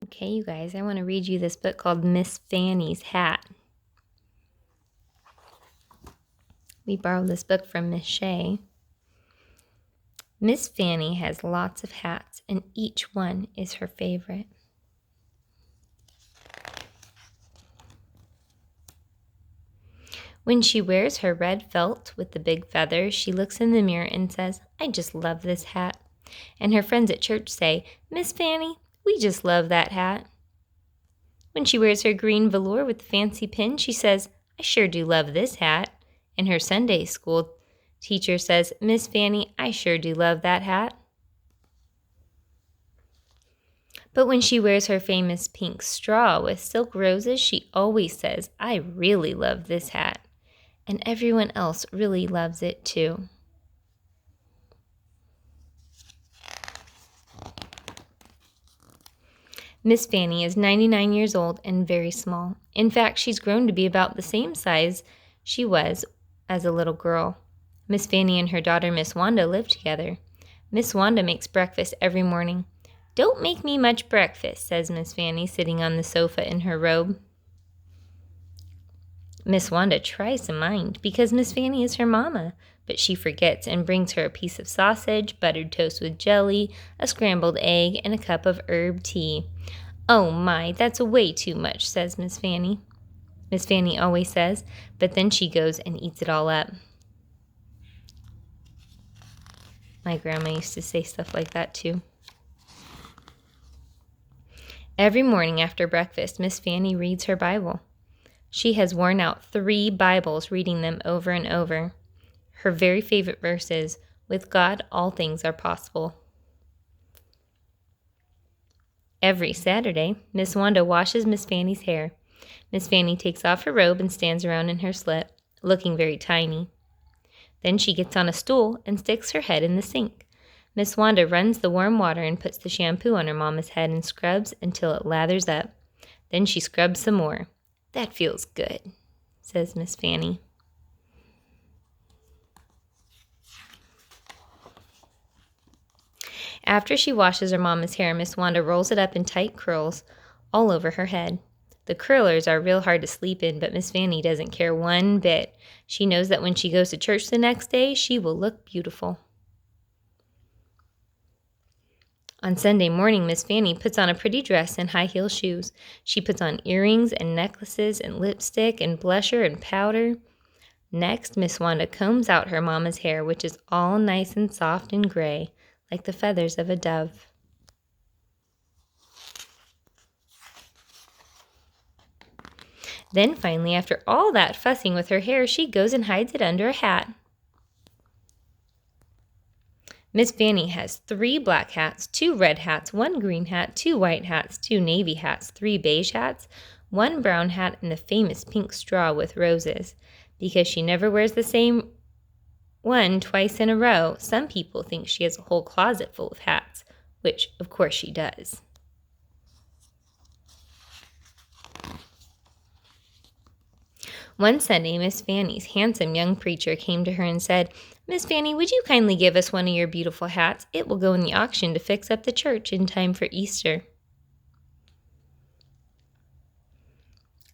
Okay, you guys, I want to read you this book called Miss Fannie's Hat. We borrowed this book from Miss Shea. Miss Fannie has lots of hats, and each one is her favorite. When she wears her red felt with the big feathers, she looks in the mirror and says, "I just love this hat." And her friends at church say, "Miss Fannie, we just love that hat." When she wears her green velour with the fancy pin, she says, "I sure do love this hat." And her Sunday school teacher says, "Miss Fannie, I sure do love that hat." But when she wears her famous pink straw with silk roses, she always says, "I really love this hat." And everyone else really loves it too. Miss Fannie is 99 years old and very small. In fact, she's grown to be about the same size she was as a little girl. Miss Fannie and her daughter Miss Wanda live together. Miss Wanda makes breakfast every morning. "Don't make me much breakfast," says Miss Fannie, sitting on the sofa in her robe. Miss Wanda tries to mind because Miss Fannie is her mama, but she forgets and brings her a piece of sausage, buttered toast with jelly, a scrambled egg, and a cup of herb tea. "Oh my, that's way too much," says Miss Fannie. Miss Fannie always says, but then she goes and eats it all up. My grandma used to say stuff like that too. Every morning after breakfast, Miss Fannie reads her Bible. She has worn out 3 Bibles reading them over and over. Her very favorite verse is, "With God, all things are possible." Every Saturday, Miss Wanda washes Miss Fannie's hair. Miss Fannie takes off her robe and stands around in her slip, looking very tiny. Then she gets on a stool and sticks her head in the sink. Miss Wanda runs the warm water and puts the shampoo on her mama's head and scrubs until it lathers up. Then she scrubs some more. "That feels good," says Miss Fannie. After she washes her mama's hair, Miss Wanda rolls it up in tight curls all over her head. The curlers are real hard to sleep in, but Miss Fannie doesn't care one bit. She knows that when she goes to church the next day, she will look beautiful. On Sunday morning, Miss Fannie puts on a pretty dress and high-heel shoes. She puts on earrings and necklaces and lipstick and blusher and powder. Next, Miss Wanda combs out her mama's hair, which is all nice and soft and gray, like the feathers of a dove. Then finally, after all that fussing with her hair, she goes and hides it under a hat. Miss Fannie has 3 black hats, 2 red hats, 1 green hat, 2 white hats, 2 navy hats, 3 beige hats, 1 brown hat, and the famous pink straw with roses. Because she never wears the same one twice in a row, some people think she has a whole closet full of hats, which of course she does. One Sunday, Miss Fannie's handsome young preacher came to her and said, "Miss Fannie, would you kindly give us one of your beautiful hats? It will go in the auction to fix up the church in time for Easter."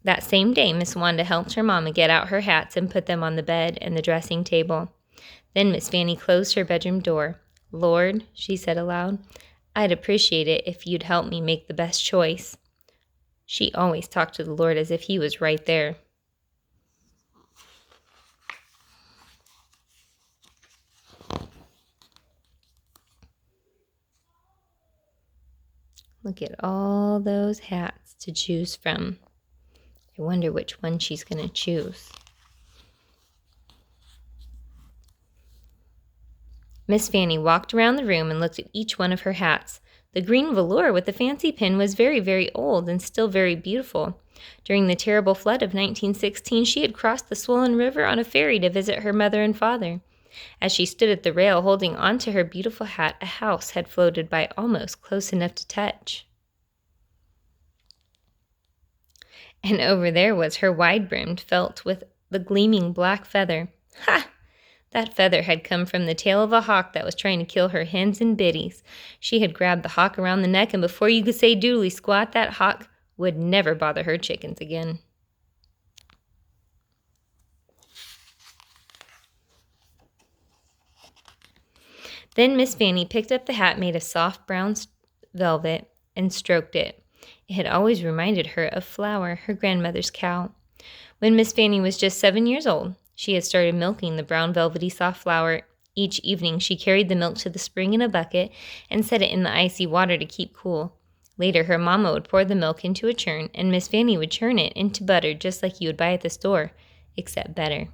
That same day, Miss Wanda helped her mama get out her hats and put them on the bed and the dressing table. Then Miss Fannie closed her bedroom door. "Lord," she said aloud, "I'd appreciate it if you'd help me make the best choice." She always talked to the Lord as if he was right there. Look at all those hats to choose from. I wonder which one she's going to choose. Miss Fannie walked around the room and looked at each one of her hats. The green velour with the fancy pin was very, very old and still very beautiful. During the terrible flood of 1916, she had crossed the swollen river on a ferry to visit her mother and father. As she stood at the rail holding onto her beautiful hat, a house had floated by almost close enough to touch. And over there was her wide-brimmed felt with the gleaming black feather. "Ha! That feather had come from the tail of a hawk that was trying to kill her hens and biddies. She had grabbed the hawk around the neck, and before you could say doodly squat, that hawk would never bother her chickens again. Then Miss Fanny picked up the hat made of soft brown velvet and stroked it. It had always reminded her of Flower, her grandmother's cow. When Miss Fanny was just 7 years old, she had started milking the brown velvety soft flower. Each evening she carried the milk to the spring in a bucket and set it in the icy water to keep cool. Later her mama would pour the milk into a churn, and Miss Fanny would churn it into butter just like you would buy at the store, except better.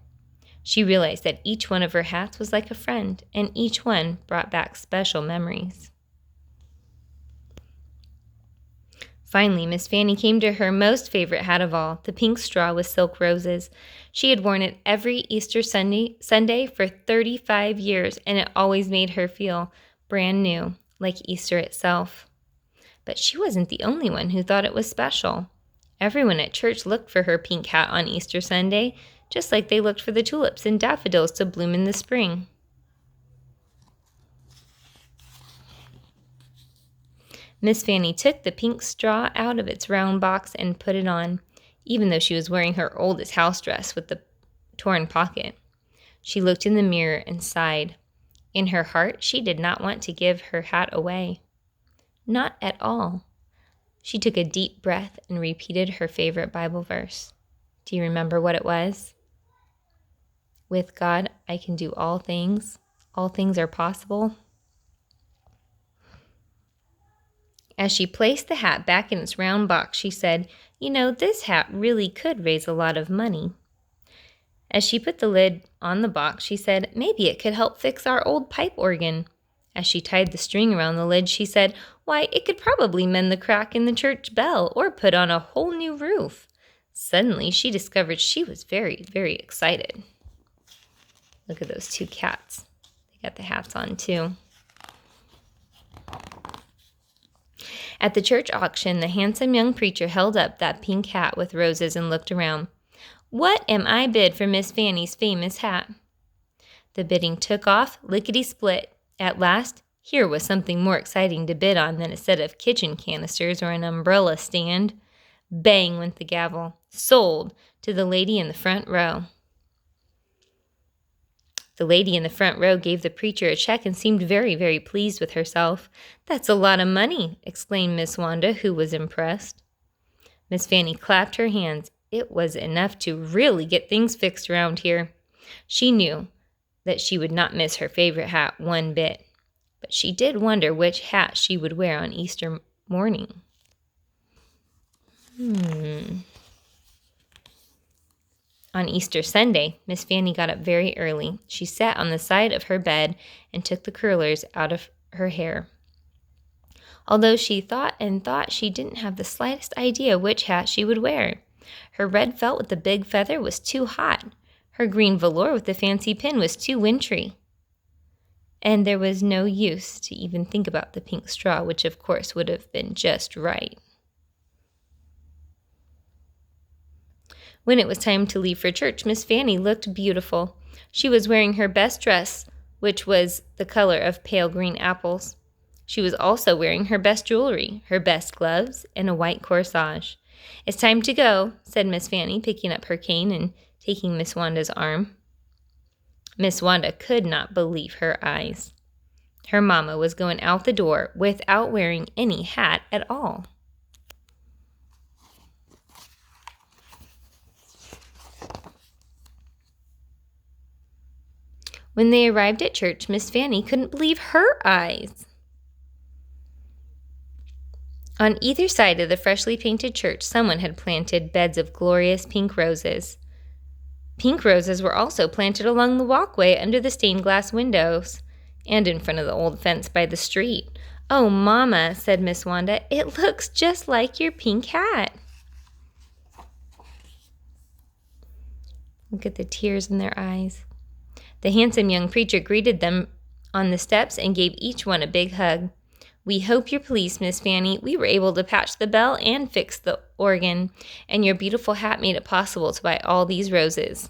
She realized that each one of her hats was like a friend, and each one brought back special memories. Finally, Miss Fanny came to her most favorite hat of all, the pink straw with silk roses. She had worn it every Easter Sunday for 35 years, and it always made her feel brand new, like Easter itself. But she wasn't the only one who thought it was special. Everyone at church looked for her pink hat on Easter Sunday, just like they looked for the tulips and daffodils to bloom in the spring. Miss Fanny took the pink straw out of its round box and put it on, even though she was wearing her oldest house dress with the torn pocket. She looked in the mirror and sighed. In her heart, she did not want to give her hat away. Not at all. She took a deep breath and repeated her favorite Bible verse. Do you remember what it was? With God, I can do all things. All things are possible. As she placed the hat back in its round box, she said, "You know, this hat really could raise a lot of money." As she put the lid on the box, she said, "Maybe it could help fix our old pipe organ." As she tied the string around the lid, she said, "Why, it could probably mend the crack in the church bell or put on a whole new roof." Suddenly, she discovered she was very, very excited. Look at those two cats. They got the hats on, too. At the church auction, the handsome young preacher held up that pink hat with roses and looked around. "What am I bid for Miss Fanny's famous hat?" The bidding took off, lickety-split. At last, here was something more exciting to bid on than a set of kitchen canisters or an umbrella stand. Bang went the gavel. Sold to the lady in the front row. The lady in the front row gave the preacher a check and seemed very, very pleased with herself. "That's a lot of money," exclaimed Miss Wanda, who was impressed. Miss Fanny clapped her hands. It was enough to really get things fixed around here. She knew that she would not miss her favorite hat one bit, but she did wonder which hat she would wear on Easter morning. On Easter Sunday, Miss Fanny got up very early. She sat on the side of her bed and took the curlers out of her hair. Although she thought and thought, she didn't have the slightest idea which hat she would wear. Her red felt with the big feather was too hot. Her green velour with the fancy pin was too wintry. And there was no use to even think about the pink straw, which of course would have been just right. When it was time to leave for church, Miss Fanny looked beautiful. She was wearing her best dress, which was the color of pale green apples. She was also wearing her best jewelry, her best gloves, and a white corsage. "It's time to go," said Miss Fanny, picking up her cane and taking Miss Wanda's arm. Miss Wanda could not believe her eyes. Her mama was going out the door without wearing any hat at all. When they arrived at church, Miss Fanny couldn't believe her eyes. On either side of the freshly painted church, someone had planted beds of glorious pink roses. Pink roses were also planted along the walkway under the stained glass windows and in front of the old fence by the street. "Oh, Mama," said Miss Wanda, "it looks just like your pink hat." Look at the tears in their eyes. The handsome young preacher greeted them on the steps and gave each one a big hug. "We hope you're pleased, Miss Fanny. We were able to patch the bell and fix the organ, and your beautiful hat made it possible to buy all these roses."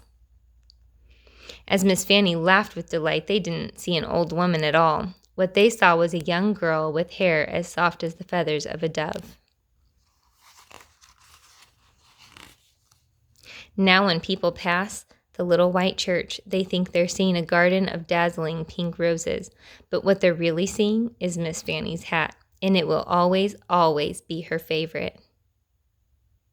As Miss Fanny laughed with delight, they didn't see an old woman at all. What they saw was a young girl with hair as soft as the feathers of a dove. Now when people pass the little white church, they think they're seeing a garden of dazzling pink roses. But what they're really seeing is Miss Fanny's hat, and it will always, always be her favorite.